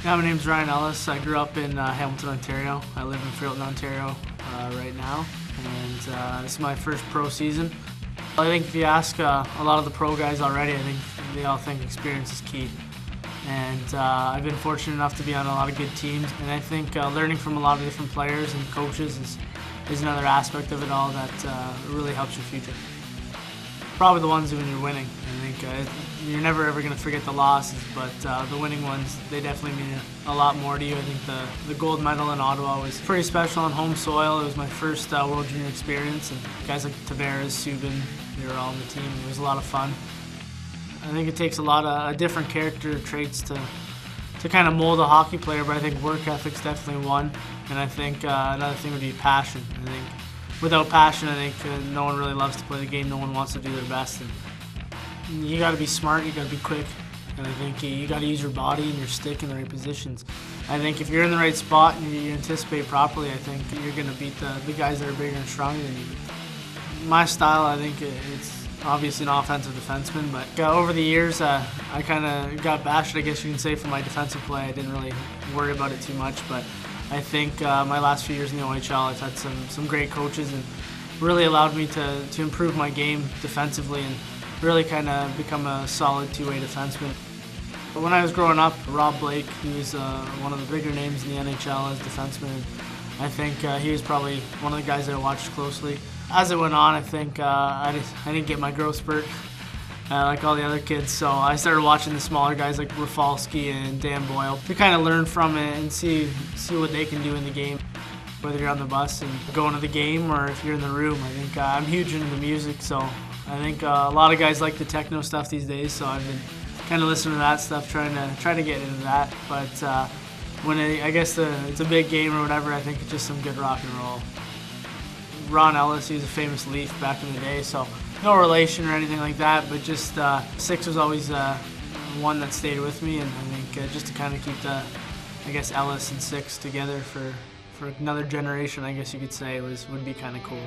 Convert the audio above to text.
Yeah, my name's Ryan Ellis. I grew up in Hamilton, Ontario. I live in Freeholton, Ontario right now, and this is my first pro season. I think if you ask a lot of the pro guys already, I think they all think experience is key. And I've been fortunate enough to be on a lot of good teams, and I think learning from a lot of different players and coaches is another aspect of it all that really helps your future. Probably the ones when you're winning. I think you're never ever going to forget the losses, but the winning ones, they definitely mean a lot more to you. I think the gold medal in Ottawa was pretty special on home soil. It was my first World Junior experience, and guys like Tavares, Subban, they were all on the team. It was a lot of fun. I think it takes a lot of different character traits to kind of mold a hockey player, but I think work ethic's definitely one, and I think another thing would be passion. I think without passion, I think no one really loves to play the game. No one wants to do their best. And you got to be smart. You got to be quick. And I think you got to use your body and your stick in the right positions. I think if you're in the right spot and you anticipate properly, I think you're going to beat the guys that are bigger and stronger than you. My style, I think it's obviously an offensive defenseman, but over the years, I kind of got bashed, I guess you can say, for my defensive play. I didn't really worry about it too much, but I think my last few years in the OHL, I've had some great coaches and really allowed me to improve my game defensively and really kind of become a solid two-way defenseman. But when I was growing up, Rob Blake, he was one of the bigger names in the NHL as defenseman. And I think he was probably one of the guys that I watched closely. As it went on, I think I didn't get my growth spurt like all the other kids, so I started watching the smaller guys like Rafalski and Dan Boyle to kind of learn from it and see what they can do in the game. Whether you're on the bus and going to the game or if you're in the room, I think I'm huge into music, so I think a lot of guys like the techno stuff these days, so I've been kind of listening to that stuff, trying to get into that. But when I guess it's a big game or whatever, I think it's just some good rock and roll. Ron Ellis, he was a famous Leaf back in the day, so no relation or anything like that, but just Six was always one that stayed with me, and I think just to kind of keep I guess Ellis and Six together for another generation, I guess you could say, would be kind of cool.